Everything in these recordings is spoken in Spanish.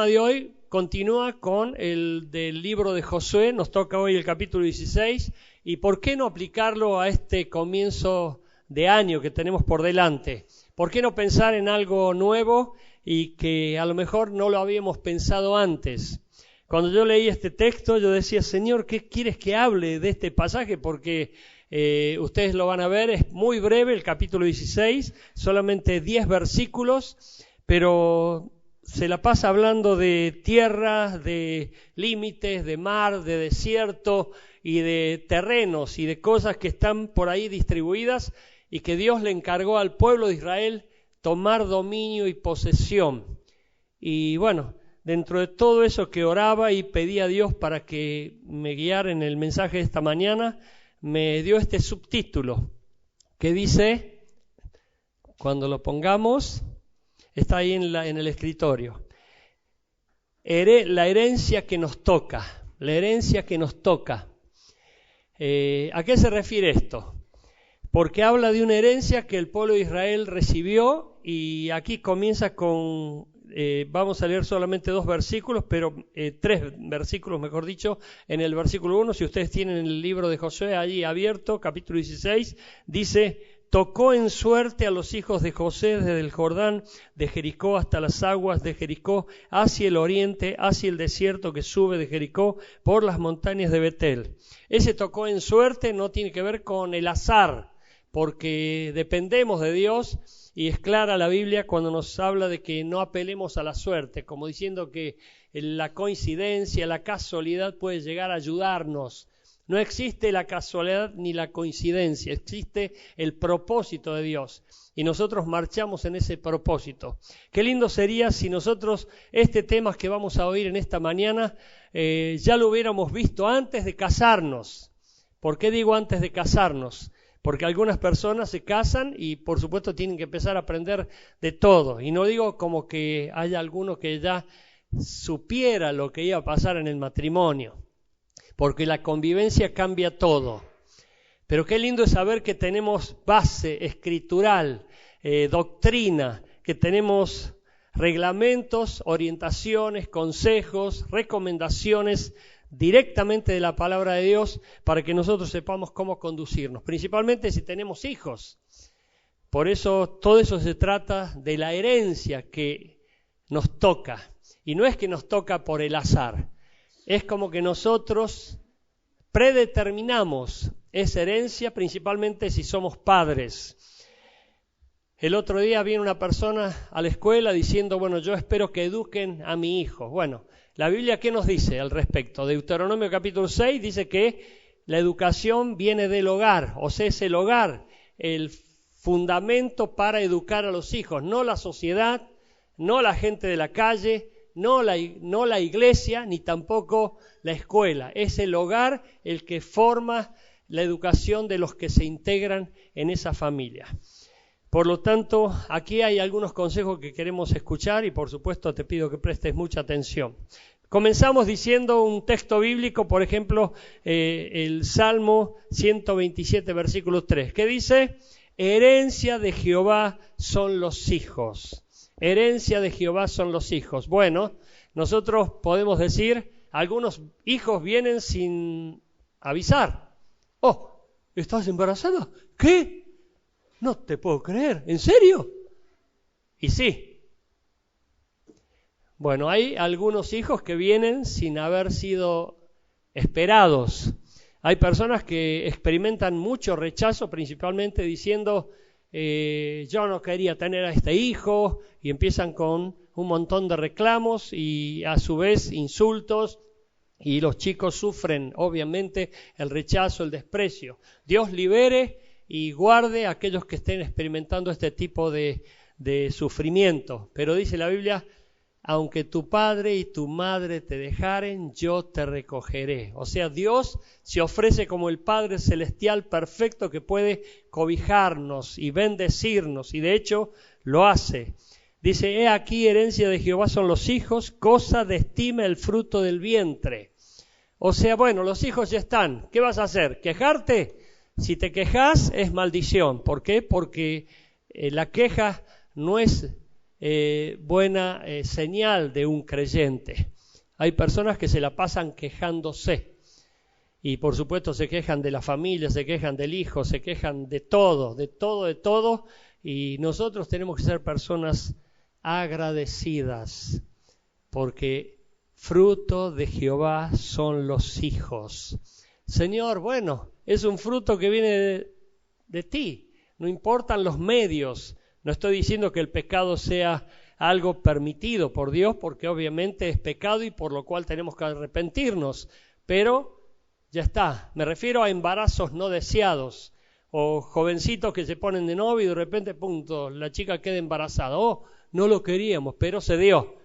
De hoy continúa con el del libro de Josué, nos toca hoy el capítulo 16, y ¿por qué no aplicarlo a este comienzo de año que tenemos por delante? ¿Por qué no pensar en algo nuevo y que a lo mejor no lo habíamos pensado antes? Cuando yo leí este texto, yo decía, Señor, ¿qué quieres que hable de este pasaje? Porque ustedes lo van a ver, es muy breve el capítulo 16, solamente 10 versículos, pero se la pasa hablando de tierras, de límites, de mar, de desierto y de terrenos y de cosas que están por ahí distribuidas y que Dios le encargó al pueblo de Israel tomar dominio y posesión. Y bueno, dentro de todo eso que oraba y pedía a Dios para que me guiara en el mensaje de esta mañana, me dio este subtítulo que dice, cuando lo pongamos, está ahí en el escritorio, la herencia que nos toca, la herencia que nos toca. ¿A qué se refiere esto? Porque habla de una herencia que el pueblo de Israel recibió y aquí comienza con, vamos a leer solamente 2 versículos, pero 3 versículos, mejor dicho, en el versículo 1, si ustedes tienen el libro de Josué allí abierto, capítulo 16, dice, tocó en suerte a los hijos de José desde el Jordán, de Jericó hasta las aguas de Jericó, hacia el oriente, hacia el desierto que sube de Jericó, por las montañas de Betel. Ese tocó en suerte no tiene que ver con el azar, porque dependemos de Dios y es clara la Biblia cuando nos habla de que no apelemos a la suerte, como diciendo que la coincidencia, la casualidad puede llegar a ayudarnos. No existe la casualidad ni la coincidencia, existe el propósito de Dios y nosotros marchamos en ese propósito. Qué lindo sería si nosotros este tema que vamos a oír en esta mañana ya lo hubiéramos visto antes de casarnos. ¿Por qué digo antes de casarnos? Porque algunas personas se casan y por supuesto tienen que empezar a aprender de todo. Y no digo como que haya alguno que ya supiera lo que iba a pasar en el matrimonio, porque la convivencia cambia todo. Pero qué lindo es saber que tenemos base escritural, doctrina, que tenemos reglamentos, orientaciones, consejos, recomendaciones directamente de la palabra de Dios para que nosotros sepamos cómo conducirnos, principalmente si tenemos hijos. Por eso todo eso se trata de la herencia que nos toca. Y no es que nos toca por el azar. Es como que nosotros predeterminamos esa herencia, principalmente si somos padres. El otro día viene una persona a la escuela diciendo, bueno, yo espero que eduquen a mi hijo. Bueno, la Biblia, ¿qué nos dice al respecto? Deuteronomio capítulo 6 dice que la educación viene del hogar, o sea, es el hogar el fundamento para educar a los hijos, no la sociedad, no la gente de la calle, no la iglesia, ni tampoco la escuela. Es el hogar el que forma la educación de los que se integran en esa familia. Por lo tanto, aquí hay algunos consejos que queremos escuchar y por supuesto te pido que prestes mucha atención. Comenzamos diciendo un texto bíblico, por ejemplo, el Salmo 127, versículo 3, que dice, herencia de Jehová son los hijos. Herencia de Jehová son los hijos. Bueno, nosotros podemos decir, algunos hijos vienen sin avisar. Oh, ¿estás embarazada? ¿Qué? No te puedo creer. ¿En serio? Y sí. Bueno, hay algunos hijos que vienen sin haber sido esperados. Hay personas que experimentan mucho rechazo, principalmente diciendo, yo no quería tener a este hijo, y empiezan con un montón de reclamos y a su vez insultos, y los chicos sufren obviamente el rechazo, el desprecio. Dios libere y guarde a aquellos que estén experimentando este tipo de sufrimiento. Pero dice la Biblia, aunque tu padre y tu madre te dejaren, yo te recogeré. O sea, Dios se ofrece como el Padre Celestial perfecto que puede cobijarnos y bendecirnos, y de hecho lo hace. Dice, he aquí herencia de Jehová son los hijos, cosa de estima el fruto del vientre. O sea, bueno, los hijos ya están. ¿Qué vas a hacer? ¿Quejarte? Si te quejas es maldición. ¿Por qué? Porque la queja no es buena señal de un creyente. Hay personas que se la pasan quejándose y por supuesto se quejan de la familia, se quejan del hijo, se quejan de todo, de todo, de todo, y nosotros tenemos que ser personas agradecidas porque fruto de Jehová son los hijos. Señor, bueno, es un fruto que viene de ti, no importan los medios. No estoy diciendo que el pecado sea algo permitido por Dios, porque obviamente es pecado y por lo cual tenemos que arrepentirnos, pero ya está. Me refiero a embarazos no deseados o jovencitos que se ponen de novio y de repente, punto, la chica queda embarazada. Oh, no lo queríamos, pero se dio.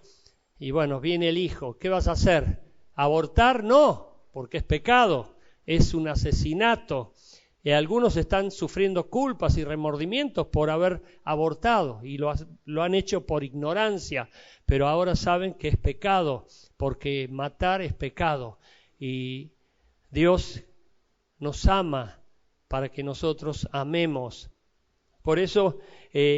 Y bueno, viene el hijo. ¿Qué vas a hacer? ¿Abortar? No, porque es pecado, es un asesinato. Y algunos están sufriendo culpas y remordimientos por haber abortado y lo han hecho por ignorancia, pero ahora saben que es pecado, porque matar es pecado. Y Dios nos ama para que nosotros amemos. Por eso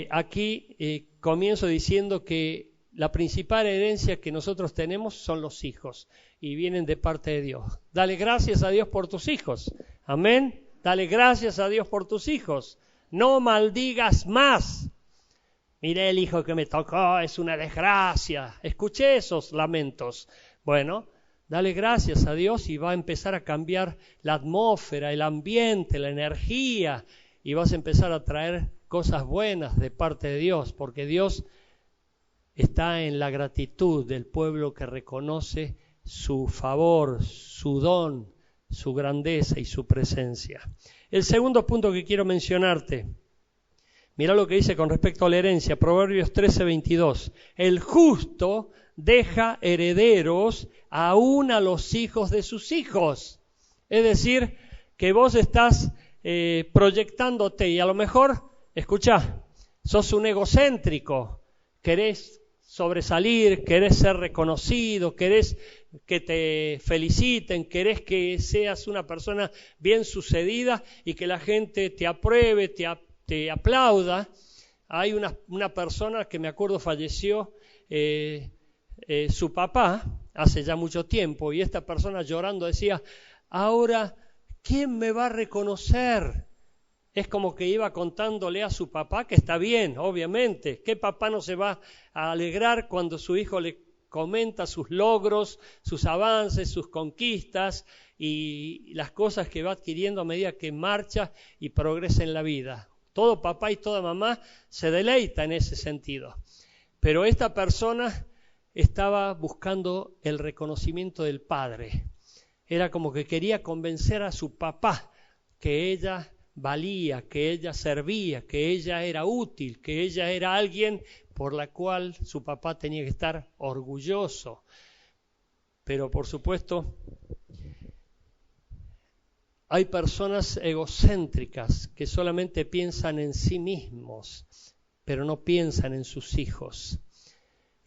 aquí comienzo diciendo que la principal herencia que nosotros tenemos son los hijos y vienen de parte de Dios. Dale gracias a Dios por tus hijos. Amén. Dale gracias a Dios por tus hijos. No maldigas más. Miré el hijo que me tocó, es una desgracia. Escuché esos lamentos. Bueno, dale gracias a Dios y va a empezar a cambiar la atmósfera, el ambiente, la energía, y vas a empezar a traer cosas buenas de parte de Dios, porque Dios está en la gratitud del pueblo que reconoce su favor, su don, su grandeza y su presencia. El segundo punto que quiero mencionarte, mira lo que dice con respecto a la herencia, Proverbios 13:22. El justo deja herederos aún a los hijos de sus hijos. Es decir, que vos estás proyectándote y a lo mejor, escuchá, sos un egocéntrico, querés sobresalir, querés ser reconocido, querés que te feliciten, querés que seas una persona bien sucedida y que la gente te apruebe, te aplauda. Hay una persona que me acuerdo falleció, su papá, hace ya mucho tiempo, y esta persona llorando decía, ahora, ¿quién me va a reconocer? Es como que iba contándole a su papá que está bien, obviamente. ¿Qué papá no se va a alegrar cuando su hijo le comenta sus logros, sus avances, sus conquistas y las cosas que va adquiriendo a medida que marcha y progresa en la vida? Todo papá y toda mamá se deleita en ese sentido. Pero esta persona estaba buscando el reconocimiento del padre. Era como que quería convencer a su papá que ella valía, que ella servía, que ella era útil, que ella era alguien por la cual su papá tenía que estar orgulloso. Pero por supuesto, hay personas egocéntricas que solamente piensan en sí mismos, pero no piensan en sus hijos.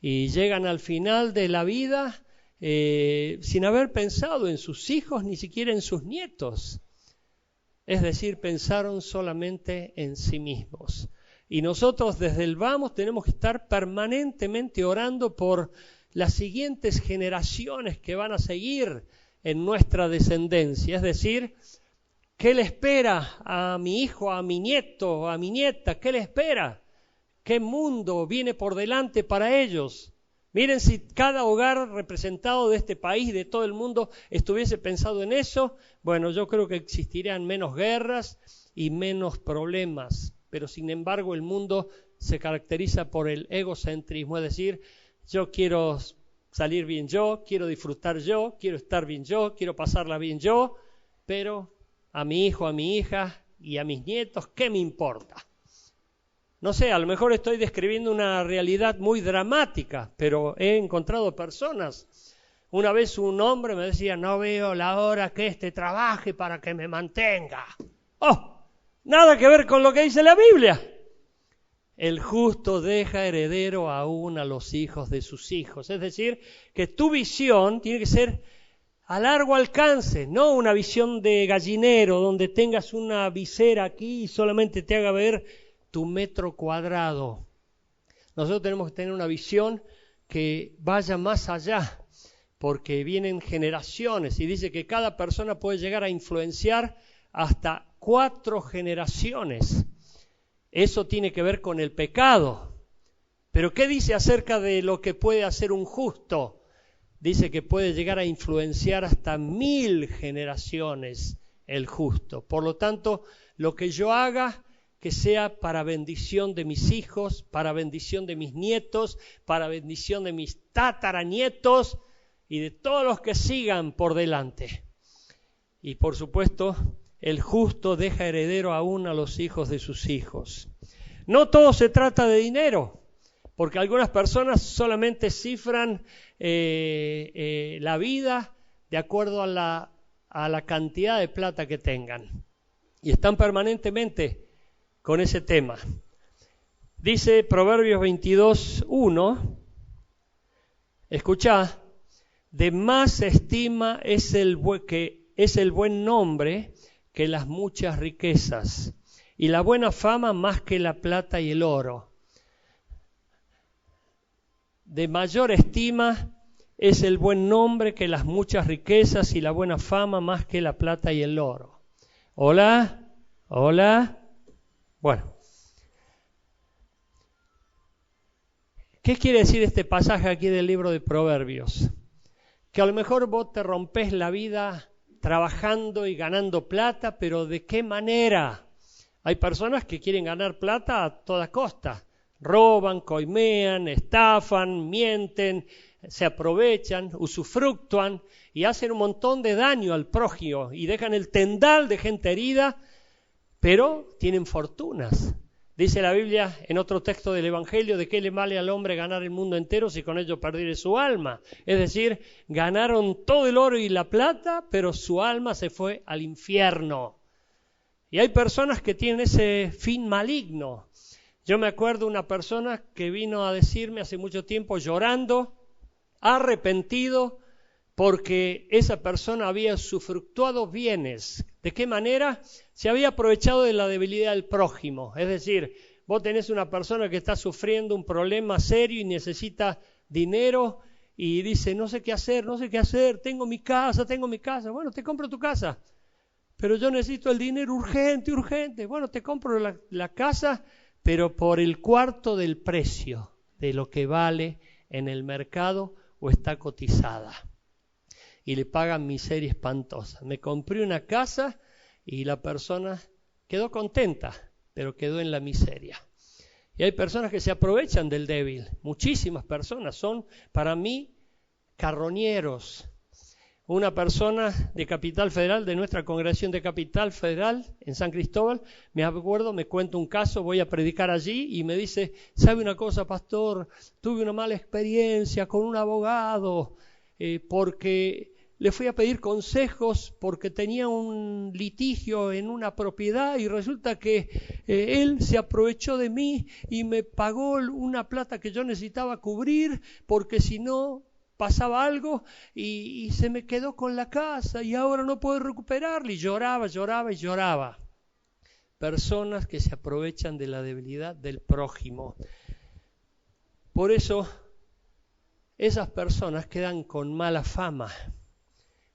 Y llegan al final de la vida sin haber pensado en sus hijos, ni siquiera en sus nietos. Es decir, pensaron solamente en sí mismos. Y nosotros desde el vamos tenemos que estar permanentemente orando por las siguientes generaciones que van a seguir en nuestra descendencia. Es decir, ¿qué le espera a mi hijo, a mi nieto, a mi nieta? ¿Qué le espera? ¿Qué mundo viene por delante para ellos? Miren, si cada hogar representado de este país, de todo el mundo, estuviese pensado en eso, bueno, yo creo que existirían menos guerras y menos problemas. Pero sin embargo el mundo se caracteriza por el egocentrismo, es decir, yo quiero salir bien yo, quiero disfrutar yo, quiero estar bien yo, quiero pasarla bien yo, pero a mi hijo, a mi hija y a mis nietos, ¿qué me importa? No sé, a lo mejor estoy describiendo una realidad muy dramática, pero he encontrado personas. Una vez un hombre me decía, no veo la hora que trabaje para que me mantenga. ¡Oh! Nada que ver con lo que dice la Biblia. El justo deja heredero aún a los hijos de sus hijos. Es decir, que tu visión tiene que ser a largo alcance, no una visión de gallinero donde tengas una visera aquí y solamente te haga ver tu metro cuadrado. Nosotros tenemos que tener una visión que vaya más allá, porque vienen generaciones y dice que cada persona puede llegar a influenciar hasta 4 generaciones. Eso tiene que ver con el pecado. Pero ¿qué dice acerca de lo que puede hacer un justo? Dice que puede llegar a influenciar hasta 1000 generaciones el justo. Por lo tanto, lo que yo haga, que sea para bendición de mis hijos, para bendición de mis nietos, para bendición de mis tataranietos y de todos los que sigan por delante. Y por supuesto, el justo deja heredero aún a los hijos de sus hijos. No todo se trata de dinero, porque algunas personas solamente cifran la vida de acuerdo a la cantidad de plata que tengan. Y están permanentemente con ese tema. Dice Proverbios 22:1, escuchá, de más estima es el buen nombre que las muchas riquezas, y la buena fama más que la plata y el oro. De mayor estima es el buen nombre que las muchas riquezas, y la buena fama más que la plata y el oro. ¿Hola? ¿Hola? Bueno. ¿Qué quiere decir este pasaje aquí del libro de Proverbios? Que a lo mejor vos te rompés la vida trabajando y ganando plata, pero ¿de qué manera? Hay personas que quieren ganar plata a toda costa. Roban, coimean, estafan, mienten, se aprovechan, usufructúan y hacen un montón de daño al prójimo y dejan el tendal de gente herida, pero tienen fortunas. Dice la Biblia en otro texto del Evangelio, ¿de qué le vale al hombre ganar el mundo entero si con ello perdiere su alma? Es decir, ganaron todo el oro y la plata, pero su alma se fue al infierno. Y hay personas que tienen ese fin maligno. Yo me acuerdo de una persona que vino a decirme hace mucho tiempo llorando, arrepentido, porque esa persona había usufructuado bienes. ¿De qué manera? Se había aprovechado de la debilidad del prójimo. Es decir, vos tenés una persona que está sufriendo un problema serio y necesita dinero y dice, no sé qué hacer, tengo mi casa. Bueno, te compro tu casa, pero yo necesito el dinero urgente. Bueno, te compro la casa, pero por el cuarto del precio de lo que vale en el mercado o está cotizada. Y le pagan miseria espantosa. Me compré una casa y la persona quedó contenta, pero quedó en la miseria. Y hay personas que se aprovechan del débil. Muchísimas personas son, para mí, carroñeros. Una persona de Capital Federal, de nuestra congregación de Capital Federal, en San Cristóbal, me acuerdo, me cuenta un caso, voy a predicar allí y me dice, ¿sabe una cosa, pastor? Tuve una mala experiencia con un abogado, porque le fui a pedir consejos porque tenía un litigio en una propiedad y resulta que él se aprovechó de mí y me pagó una plata que yo necesitaba cubrir porque si no pasaba algo y se me quedó con la casa y ahora no puedo recuperarla. Y lloraba. Personas que se aprovechan de la debilidad del prójimo. Por eso esas personas quedan con mala fama.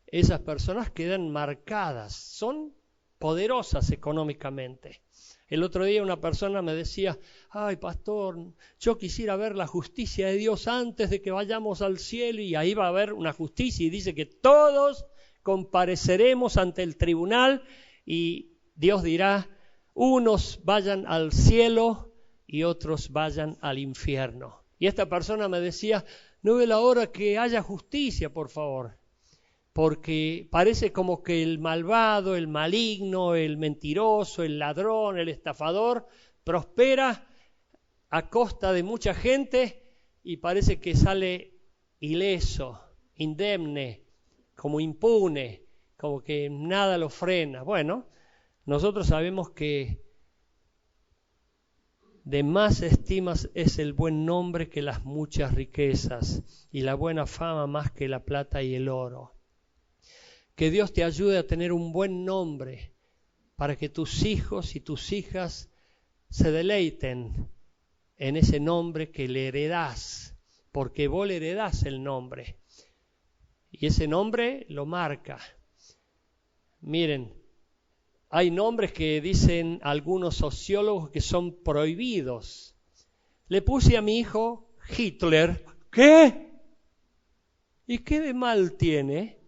Esas personas quedan marcadas, son poderosas económicamente. El otro día una persona me decía, ay pastor, yo quisiera ver la justicia de Dios antes de que vayamos al cielo, y ahí va a haber una justicia y dice que todos compareceremos ante el tribunal y Dios dirá, unos vayan al cielo y otros vayan al infierno. Y esta persona me decía, no ve la hora que haya justicia, por favor. Porque parece como que el malvado, el maligno, el mentiroso, el ladrón, el estafador, prospera a costa de mucha gente y parece que sale ileso, indemne, como impune, como que nada lo frena. Bueno, nosotros sabemos que de más estimas es el buen nombre que las muchas riquezas y la buena fama más que la plata y el oro. Que Dios te ayude a tener un buen nombre para que tus hijos y tus hijas se deleiten en ese nombre que le heredás, porque vos le heredás el nombre. Y ese nombre lo marca. Miren, hay nombres que dicen algunos sociólogos que son prohibidos. Le puse a mi hijo Hitler. ¿Qué? ¿Y qué de mal tiene?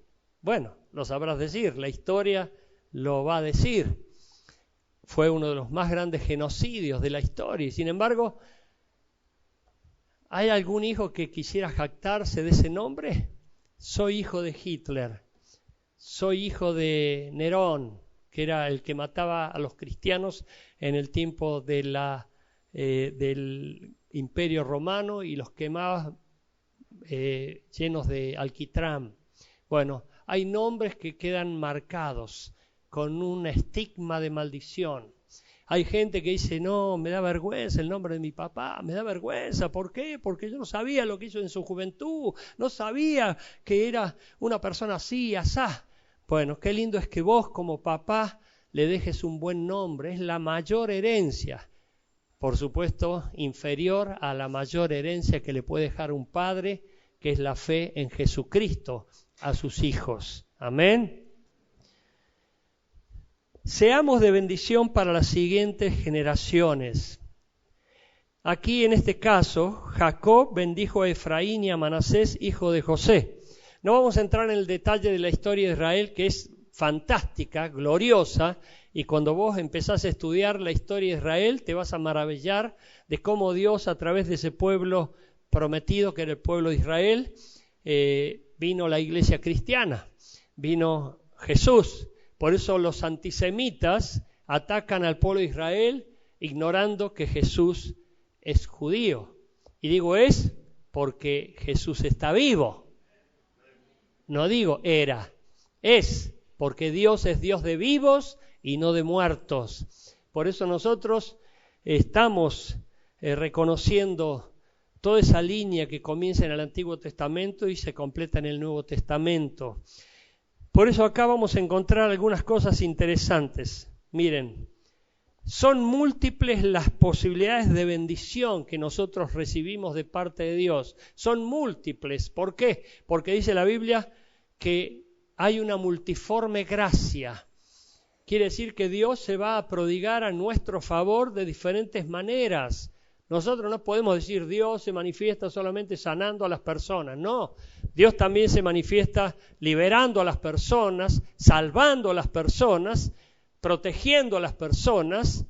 Bueno, lo sabrás decir, la historia lo va a decir. Fue uno de los más grandes genocidios de la historia y sin embargo, ¿hay algún hijo que quisiera jactarse de ese nombre? Soy hijo de Hitler, soy hijo de Nerón, que era el que mataba a los cristianos en el tiempo de del Imperio Romano y los quemaba llenos de alquitrán. Bueno, hay nombres que quedan marcados con un estigma de maldición. Hay gente que dice, no, me da vergüenza el nombre de mi papá, me da vergüenza. ¿Por qué? Porque yo no sabía lo que hizo en su juventud, no sabía que era una persona así, asá. Bueno, qué lindo es que vos como papá le dejes un buen nombre, es la mayor herencia. Por supuesto, inferior a la mayor herencia que le puede dejar un padre, que es la fe en Jesucristo a sus hijos. Amén. Seamos de bendición para las siguientes generaciones. Aquí en este caso, Jacob bendijo a Efraín y a Manasés, hijo de José. No vamos a entrar en el detalle de la historia de Israel, que es fantástica, gloriosa, y cuando vos empezás a estudiar la historia de Israel, te vas a maravillar de cómo Dios, a través de ese pueblo prometido, que era el pueblo de Israel, vino la iglesia cristiana, vino Jesús. Por eso los antisemitas atacan al pueblo de Israel ignorando que Jesús es judío. Y digo es porque Jesús está vivo. No digo era, es porque Dios es Dios de vivos y no de muertos. Por eso nosotros estamos reconociendo toda esa línea que comienza en el Antiguo Testamento y se completa en el Nuevo Testamento. Por eso acá vamos a encontrar algunas cosas interesantes. Miren, son múltiples las posibilidades de bendición que nosotros recibimos de parte de Dios. Son múltiples. ¿Por qué? Porque dice la Biblia que hay una multiforme gracia. Quiere decir que Dios se va a prodigar a nuestro favor de diferentes maneras. Nosotros no podemos decir Dios se manifiesta solamente sanando a las personas. No, Dios también se manifiesta liberando a las personas, salvando a las personas, protegiendo a las personas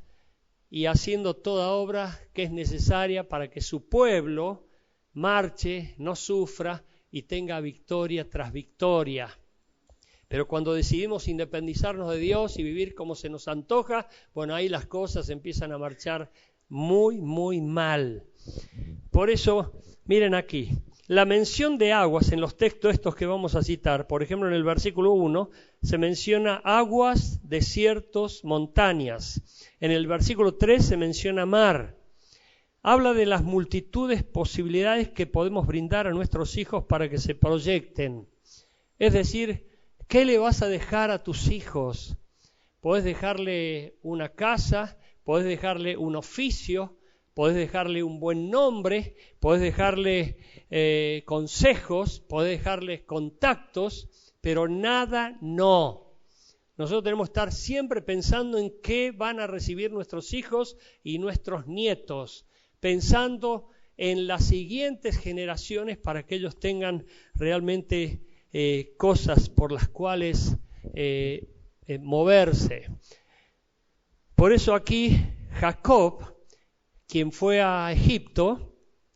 y haciendo toda obra que es necesaria para que su pueblo marche, no sufra y tenga victoria tras victoria. Pero cuando decidimos independizarnos de Dios y vivir como se nos antoja, bueno, ahí las cosas empiezan a marchar muy, muy mal. Por eso, miren aquí, la mención de aguas en los textos estos que vamos a citar, por ejemplo en el versículo 1, se menciona aguas, desiertos, montañas. En el versículo 3 se menciona mar. Habla de las multitudes posibilidades que podemos brindar a nuestros hijos para que se proyecten. Es decir, ¿qué le vas a dejar a tus hijos? Podés dejarle una casa, podés dejarle un oficio, podés dejarle un buen nombre, podés dejarle consejos, podés dejarle contactos, pero nada no. Nosotros tenemos que estar siempre pensando en qué van a recibir nuestros hijos y nuestros nietos, pensando en las siguientes generaciones para que ellos tengan realmente cosas por las cuales moverse. Por eso aquí Jacob, quien fue a Egipto,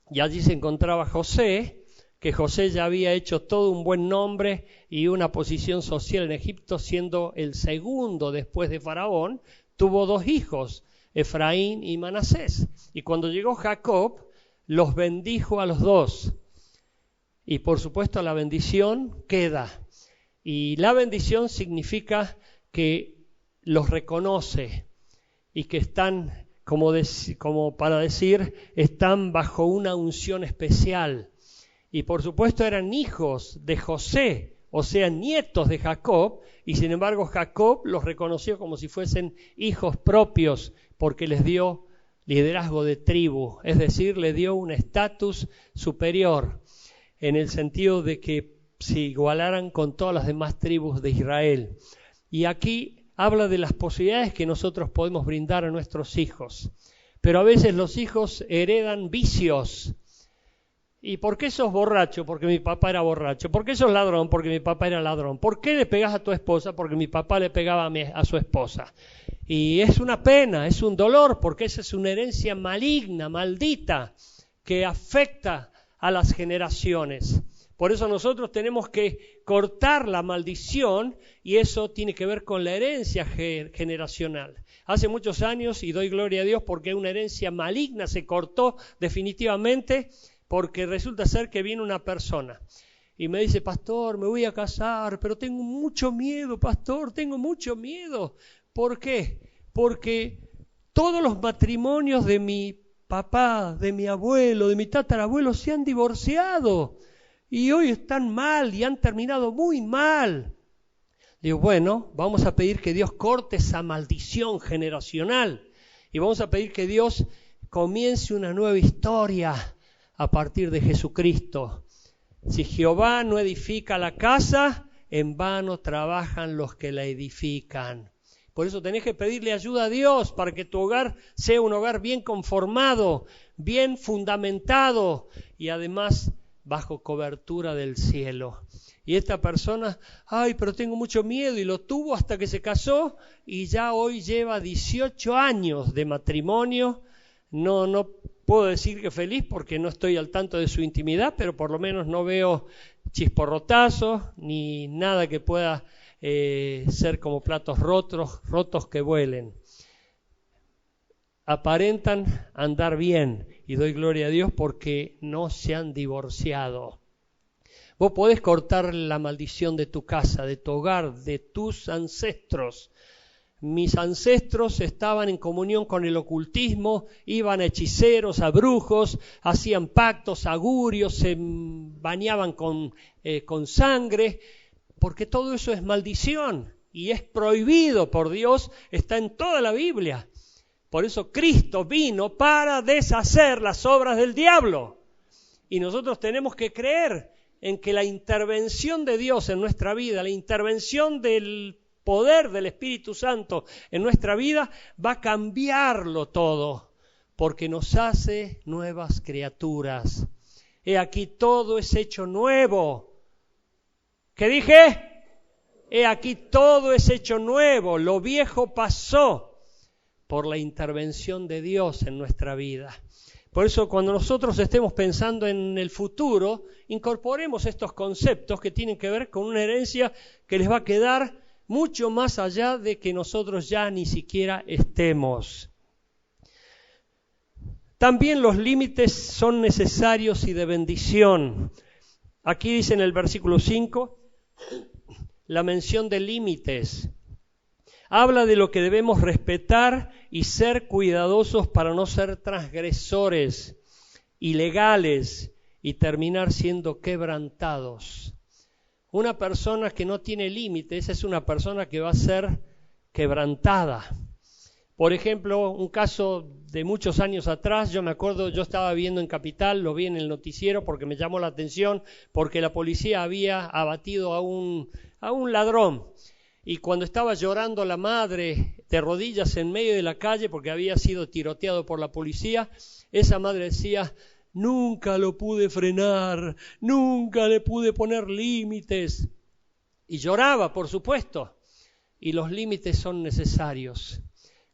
y allí se encontraba José, que José ya había hecho todo un buen nombre y una posición social en Egipto, siendo el segundo después de Faraón, tuvo dos hijos, Efraín y Manasés. Y cuando llegó Jacob, los bendijo a los dos. Y por supuesto la bendición queda. Y la bendición significa que los reconoce y que están, como para decir, están bajo una unción especial. Y por supuesto eran hijos de José, o sea, nietos de Jacob, y sin embargo Jacob los reconoció como si fuesen hijos propios, porque les dio liderazgo de tribu, es decir, le dio un estatus superior en el sentido de que se igualaran con todas las demás tribus de Israel. Y aquí habla de las posibilidades que nosotros podemos brindar a nuestros hijos. Pero a veces los hijos heredan vicios. ¿Y por qué sos borracho? Porque mi papá era borracho. ¿Por qué sos ladrón? Porque mi papá era ladrón. ¿Por qué le pegás a tu esposa? Porque mi papá le pegaba a su esposa. Y es una pena, es un dolor, porque esa es una herencia maligna, maldita, que afecta a las generaciones. Por eso nosotros tenemos que cortar la maldición, y eso tiene que ver con la herencia generacional. Hace muchos años, y doy gloria a Dios porque una herencia maligna se cortó definitivamente, porque resulta ser que viene una persona y me dice: pastor, me voy a casar, pero tengo mucho miedo, pastor, tengo mucho miedo. ¿Por qué? Porque todos los matrimonios de mi papá, de mi abuelo, de mi tatarabuelo se han divorciado y hoy están mal y han terminado muy mal. Digo, bueno, vamos a pedir que Dios corte esa maldición generacional y vamos a pedir que Dios comience una nueva historia a partir de Jesucristo. Si Jehová no edifica la casa, en vano trabajan los que la edifican. Por eso tenés que pedirle ayuda a Dios para que tu hogar sea un hogar bien conformado, bien fundamentado y además bajo cobertura del cielo. Y esta persona, ay, pero tengo mucho miedo, y lo tuvo hasta que se casó y ya hoy lleva 18 años de matrimonio. No puedo decir que feliz porque no estoy al tanto de su intimidad, pero por lo menos no veo chisporrotazos ni nada que pueda ser como platos rotos que vuelen. Aparentan andar bien y doy gloria a Dios porque no se han divorciado. Vos podés cortar la maldición de tu casa, de tu hogar, de tus ancestros. Mis ancestros estaban en comunión con el ocultismo, iban a hechiceros, a brujos, hacían pactos, augurios, se bañaban con sangre, porque todo eso es maldición y es prohibido por Dios, está en toda la Biblia. Por eso Cristo vino para deshacer las obras del diablo. Y nosotros tenemos que creer en que la intervención de Dios en nuestra vida, la intervención del poder del Espíritu Santo en nuestra vida va a cambiarlo todo, porque nos hace nuevas criaturas. He aquí todo es hecho nuevo. ¿Qué dije? He aquí todo es hecho nuevo. Lo viejo pasó por la intervención de Dios en nuestra vida. Por eso cuando nosotros estemos pensando en el futuro, incorporemos estos conceptos que tienen que ver con una herencia que les va a quedar mucho más allá de que nosotros ya ni siquiera estemos. También los límites son necesarios y de bendición. Aquí dice en el versículo 5 la mención de límites. Habla de lo que debemos respetar y ser cuidadosos para no ser transgresores, ilegales y terminar siendo quebrantados. Una persona que no tiene límites es una persona que va a ser quebrantada. Por ejemplo, un caso de muchos años atrás, yo me acuerdo, yo estaba viendo en Capital, lo vi en el noticiero porque me llamó la atención, porque la policía había abatido a un ladrón. Y cuando estaba llorando la madre de rodillas en medio de la calle porque había sido tiroteado por la policía, esa madre decía: nunca lo pude frenar, nunca le pude poner límites. Y lloraba, por supuesto. Y los límites son necesarios.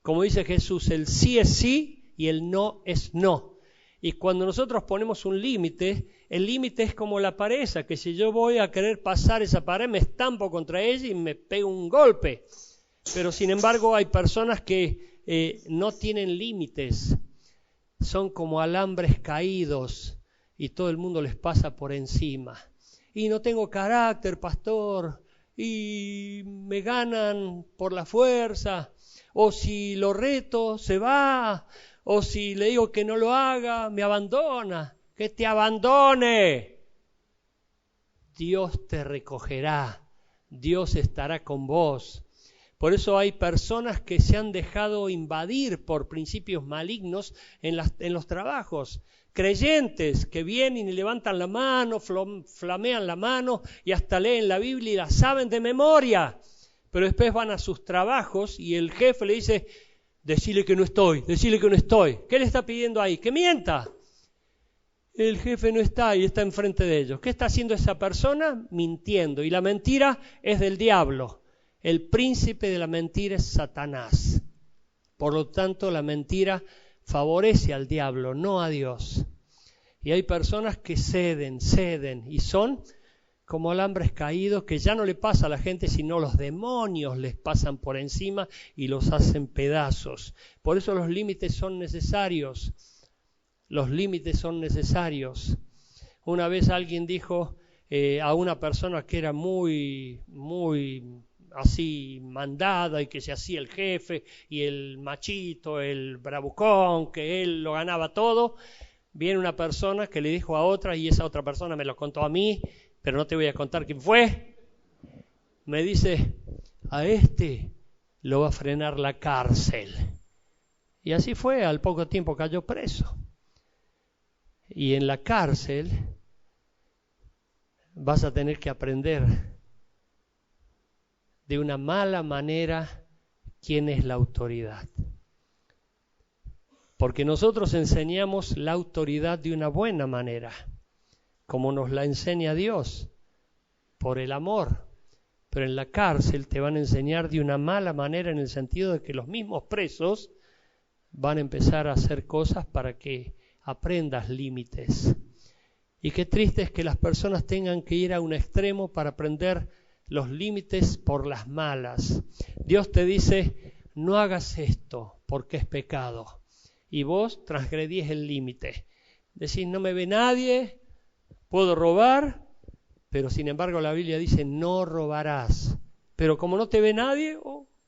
Como dice Jesús, el sí es sí y el no es no. Y cuando nosotros ponemos un límite, el límite es como la pared esa, que si yo voy a querer pasar esa pared, me estampo contra ella y me pego un golpe. Pero sin embargo hay personas que no tienen límites, son como alambres caídos y todo el mundo les pasa por encima. Y no tengo carácter, pastor, y me ganan por la fuerza, o si lo reto, se va, o si le digo que no lo haga, me abandona. Que te abandone. Dios te recogerá, Dios estará con vos. Por eso hay personas que se han dejado invadir por principios malignos en los trabajos. Creyentes que vienen y levantan la mano, flamean la mano y hasta leen la Biblia y la saben de memoria. Pero después van a sus trabajos y el jefe le dice, decile que no estoy, decile que no estoy. ¿Qué le está pidiendo ahí? Que mienta. El jefe no está y está enfrente de ellos. ¿Qué está haciendo esa persona? Mintiendo. Y la mentira es del diablo. El príncipe de la mentira es Satanás. Por lo tanto, la mentira favorece al diablo, no a Dios. Y hay personas que ceden y son como alambres caídos que ya no le pasa a la gente, sino los demonios les pasan por encima y los hacen pedazos. Por eso los límites son necesarios. Los límites son necesarios. Una vez alguien dijo a una persona que era muy así mandada y que se hacía el jefe y el machito, el bravucón, que él lo ganaba todo, viene una persona que le dijo a otra, y esa otra persona me lo contó a mí, pero no te voy a contar quién fue, me dice, a este lo va a frenar la cárcel. Y así fue, al poco tiempo cayó preso. Y en la cárcel vas a tener que aprender de una mala manera quién es la autoridad. Porque nosotros enseñamos la autoridad de una buena manera, como nos la enseña Dios, por el amor. Pero en la cárcel te van a enseñar de una mala manera, en el sentido de que los mismos presos van a empezar a hacer cosas para que aprendas límites. Y qué triste es que las personas tengan que ir a un extremo para aprender los límites por las malas. Dios te dice, no hagas esto porque es pecado. Y vos transgredís el límite. Decís, no me ve nadie, puedo robar, pero sin embargo la Biblia dice, no robarás. Pero como no te ve nadie,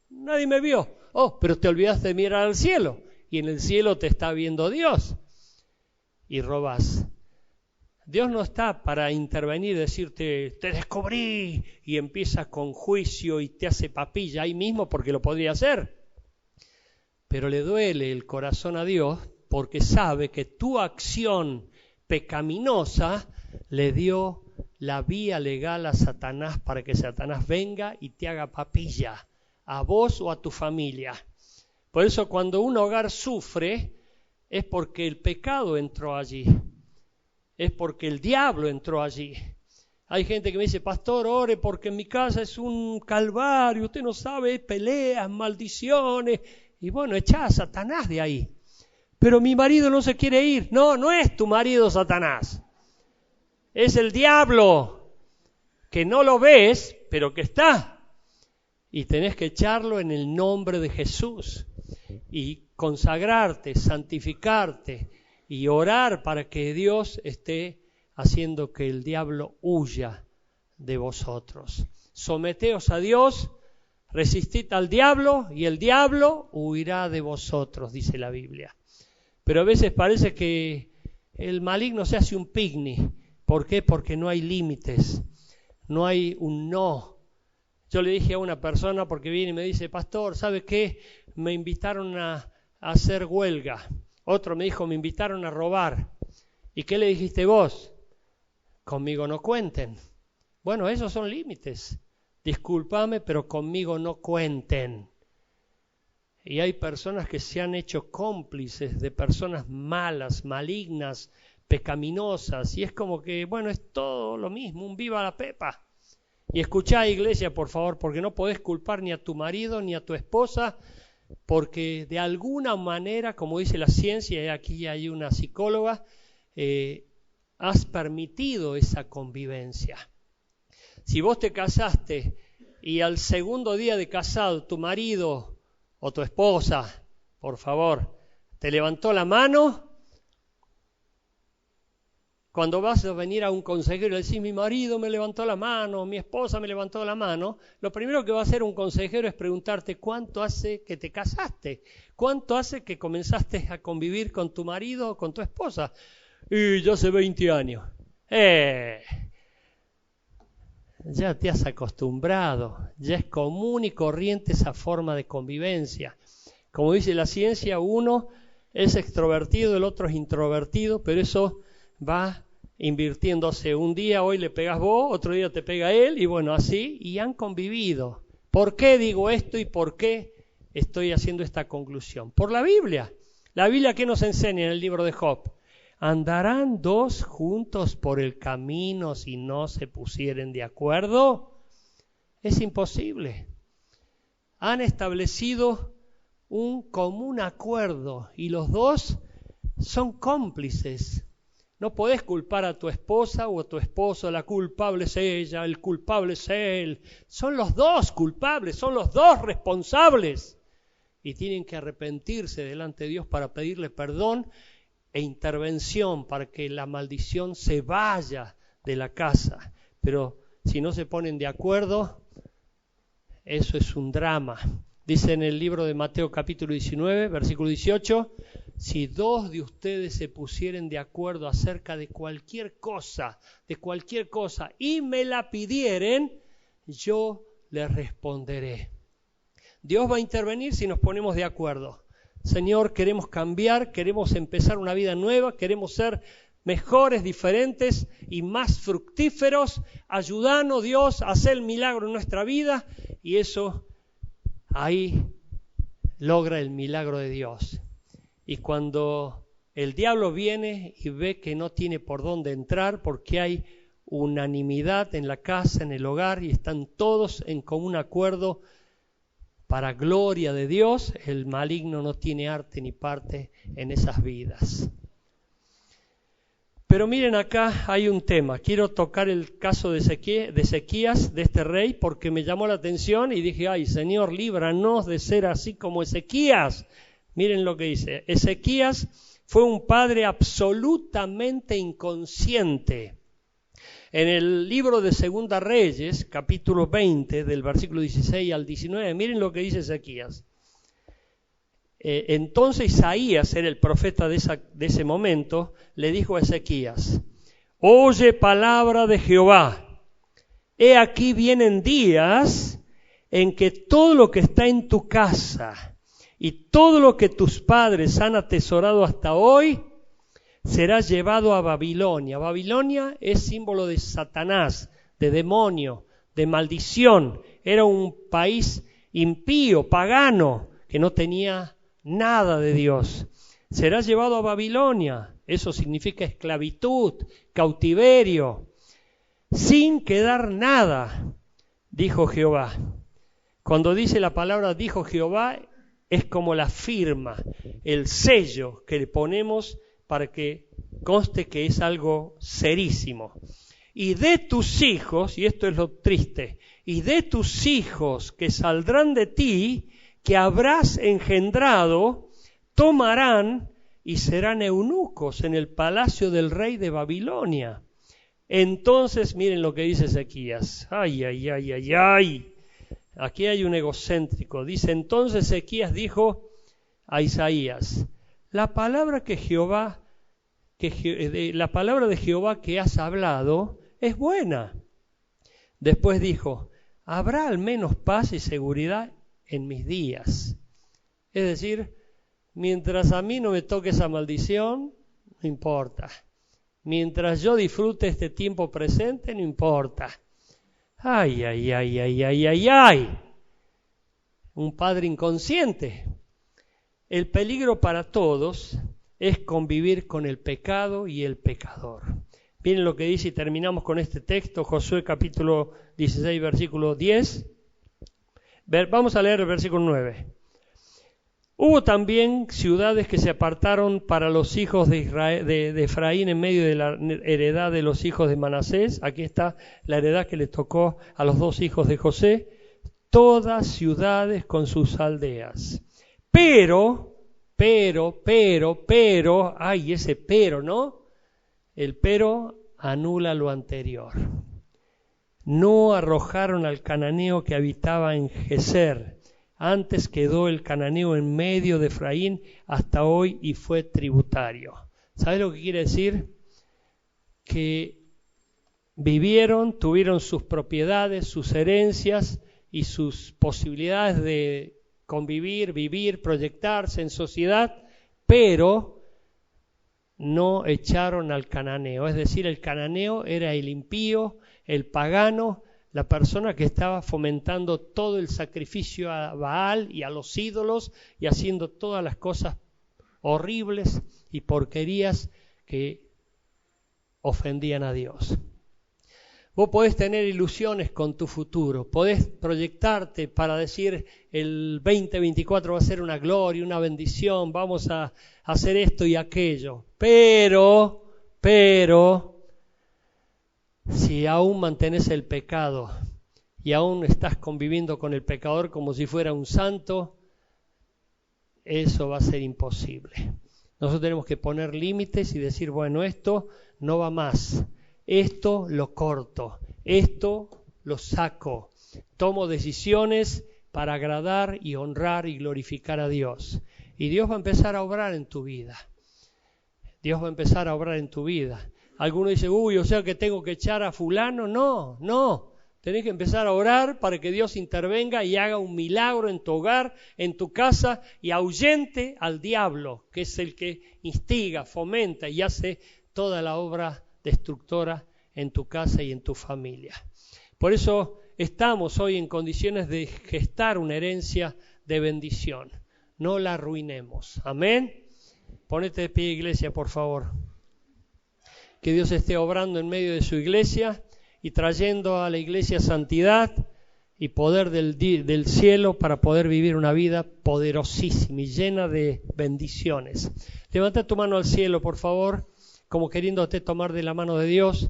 nadie me vio. Pero te olvidaste de mirar al cielo. Y en el cielo te está viendo Dios. Y robás. Dios no está para intervenir y decirte, te descubrí, y empieza con juicio y te hace papilla ahí mismo, porque lo podría hacer. Pero le duele el corazón a Dios porque sabe que tu acción pecaminosa le dio la vía legal a Satanás para que Satanás venga y te haga papilla, a vos o a tu familia. Por eso cuando un hogar sufre, es porque el pecado entró allí. Es porque el diablo entró allí. Hay gente que me dice, pastor, ore porque en mi casa es un calvario, usted no sabe, peleas, maldiciones. Y bueno, echá a Satanás de ahí. Pero mi marido no se quiere ir. No, no es tu marido Satanás. Es el diablo, que no lo ves, pero que está. Y tenés que echarlo en el nombre de Jesús. Y consagrarte, santificarte y orar para que Dios esté haciendo que el diablo huya de vosotros. Someteos a Dios, resistid al diablo y el diablo huirá de vosotros, dice la Biblia. Pero a veces parece que el maligno se hace un picnic. ¿Por qué? Porque no hay límites, no hay un no. Yo le dije a una persona, porque viene y me dice, pastor, ¿sabe qué? Me invitaron a hacer huelga. Otro me dijo, me invitaron a robar. ¿Y qué le dijiste vos? Conmigo no cuenten. Bueno, esos son límites. Discúlpame, pero conmigo no cuenten. Y hay personas que se han hecho cómplices de personas malas, malignas, pecaminosas. Y es como que, bueno, es todo lo mismo, un viva la pepa. Y escuchá, iglesia, por favor, porque no podés culpar ni a tu marido ni a tu esposa, porque de alguna manera, como dice la ciencia, y aquí hay una psicóloga, has permitido esa convivencia. Si vos te casaste y al segundo día de casado tu marido o tu esposa, por favor, te levantó la mano, cuando vas a venir a un consejero y le decís, mi marido me levantó la mano, mi esposa me levantó la mano, lo primero que va a hacer un consejero es preguntarte cuánto hace que te casaste, cuánto hace que comenzaste a convivir con tu marido o con tu esposa. Y ya hace 20 años. ya te has acostumbrado, ya es común y corriente esa forma de convivencia. Como dice la ciencia, uno es extrovertido, el otro es introvertido, pero eso va invirtiéndose. Un día hoy le pegas vos, otro día te pega él, y bueno, así, y han convivido. ¿Por qué digo esto y por qué estoy haciendo esta conclusión? Por la Biblia. La Biblia, ¿qué nos enseña en el libro de Job? ¿Andarán dos juntos por el camino si no se pusieren de acuerdo? Es imposible. Han establecido un común acuerdo y los dos son cómplices. No podés culpar a tu esposa o a tu esposo, la culpable es ella, el culpable es él. Son los dos culpables, son los dos responsables. Y tienen que arrepentirse delante de Dios para pedirle perdón e intervención para que la maldición se vaya de la casa. Pero si no se ponen de acuerdo, eso es un drama. Dice en el libro de Mateo capítulo 19, versículo 18, si dos de ustedes se pusieren de acuerdo acerca de cualquier cosa, y me la pidieren, yo les responderé. Dios va a intervenir si nos ponemos de acuerdo. Señor, queremos cambiar, queremos empezar una vida nueva, queremos ser mejores, diferentes y más fructíferos. Ayúdanos, Dios, a hacer el milagro en nuestra vida, y eso ahí logra el milagro de Dios. Y cuando el diablo viene y ve que no tiene por dónde entrar porque hay unanimidad en la casa, en el hogar, y están todos en común acuerdo para gloria de Dios, el maligno no tiene arte ni parte en esas vidas. Pero miren, acá hay un tema. Quiero tocar el caso de Ezequías, de este rey, porque me llamó la atención y dije, ay, Señor, líbranos de ser así como Ezequías. Miren lo que dice. Ezequías fue un padre absolutamente inconsciente. En el libro de Segunda Reyes, capítulo 20, del versículo 16 al 19, miren lo que dice Ezequías. Entonces Isaías, era el profeta de ese momento, le dijo a Ezequías, oye palabra de Jehová, he aquí vienen días en que todo lo que está en tu casa y todo lo que tus padres han atesorado hasta hoy, será llevado a Babilonia. Babilonia es símbolo de Satanás, de demonio, de maldición. Era un país impío, pagano, que no tenía nada de Dios. Será llevado a Babilonia. Eso significa esclavitud, cautiverio, sin quedar nada, dijo Jehová. Cuando dice la palabra dijo Jehová, es como la firma, el sello que le ponemos para que conste que es algo serísimo. Y de tus hijos, y esto es lo triste, y de tus hijos que saldrán de ti, que habrás engendrado, tomarán y serán eunucos en el palacio del rey de Babilonia. Entonces, miren lo que dice Ezequías. Ay, ay, ay, ay, ay. Aquí hay un egocéntrico. Dice, entonces Ezequías dijo a Isaías, la palabra de Jehová que has hablado es buena. Después dijo, habrá al menos paz y seguridad en mis días. Es decir, mientras a mí no me toque esa maldición, no importa. Mientras yo disfrute este tiempo presente, no importa. Ay, ay, ay, ay, ay, ay, ay. Un padre inconsciente. El peligro para todos es convivir con el pecado y el pecador. Miren lo que dice y terminamos con este texto, Josué capítulo 16, versículo 10. Vamos a leer el versículo 9. Hubo también ciudades que se apartaron para los hijos de Israel, de Efraín en medio de la heredad de los hijos de Manasés. Aquí está la heredad que les tocó a los dos hijos de José. Todas ciudades con sus aldeas. Pero, ay, ese pero, ¿no? El pero anula lo anterior. No arrojaron al cananeo que habitaba en Geser. Antes quedó el cananeo en medio de Efraín hasta hoy y fue tributario. ¿Sabes lo que quiere decir? Que vivieron, tuvieron sus propiedades, sus herencias y sus posibilidades de convivir, vivir, proyectarse en sociedad, pero no echaron al cananeo. Es decir, el cananeo era el impío, el pagano, la persona que estaba fomentando todo el sacrificio a Baal y a los ídolos y haciendo todas las cosas horribles y porquerías que ofendían a Dios. Vos podés tener ilusiones con tu futuro, podés proyectarte para decir el 2024 va a ser una gloria, una bendición, vamos a hacer esto y aquello, pero, si aún mantenés el pecado y aún estás conviviendo con el pecador como si fuera un santo, eso va a ser imposible. Nosotros tenemos que poner límites y decir, bueno, esto no va más. Esto lo corto, esto lo saco, tomo decisiones para agradar y honrar y glorificar a Dios. Y Dios va a empezar a obrar en tu vida. Dios va a empezar a obrar en tu vida. Alguno dice, o sea que tengo que echar a fulano. No. Tenés que empezar a orar para que Dios intervenga y haga un milagro en tu hogar, en tu casa, y ahuyente al diablo, que es el que instiga, fomenta y hace toda la obra destructora en tu casa y en tu familia. Por eso estamos hoy en condiciones de gestar una herencia de bendición. No la arruinemos. Amén. Ponete de pie, iglesia, por favor. Que Dios esté obrando en medio de su iglesia y trayendo a la iglesia santidad y poder del cielo para poder vivir una vida poderosísima y llena de bendiciones. Levanta tu mano al cielo, por favor, como queriéndote tomar de la mano de Dios.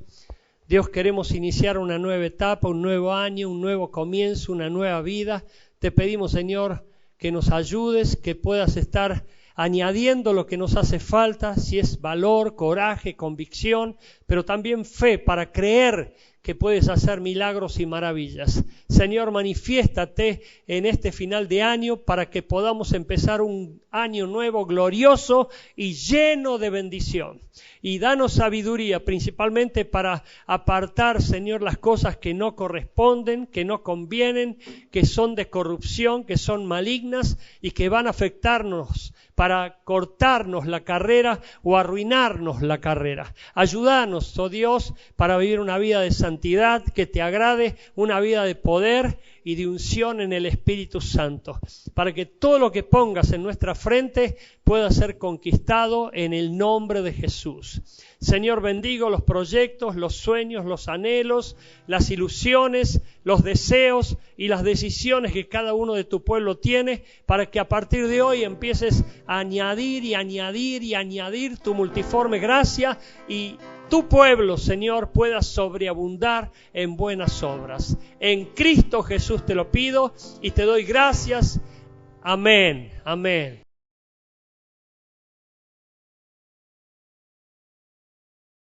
Dios, queremos iniciar una nueva etapa, un nuevo año, un nuevo comienzo, una nueva vida. Te pedimos, Señor, que nos ayudes, que puedas estar añadiendo lo que nos hace falta, si es valor, coraje, convicción, pero también fe para creer que puedes hacer milagros y maravillas. Señor, manifiéstate en este final de año para que podamos empezar un año nuevo, glorioso y lleno de bendición. Y danos sabiduría, principalmente para apartar, Señor, las cosas que no corresponden, que no convienen, que son de corrupción, que son malignas y que van a afectarnos para cortarnos la carrera o arruinarnos la carrera. Ayúdanos, oh Dios, para vivir una vida de santidad que te agrade, una vida de poder y de unción en el Espíritu Santo, para que todo lo que pongas en nuestra frente pueda ser conquistado en el nombre de Jesús. Señor, bendigo los proyectos, los sueños, los anhelos, las ilusiones, los deseos y las decisiones que cada uno de tu pueblo tiene, para que a partir de hoy empieces a añadir y añadir y añadir tu multiforme gracia y tu pueblo, Señor, pueda sobreabundar en buenas obras. En Cristo Jesús te lo pido y te doy gracias. Amén. Amén.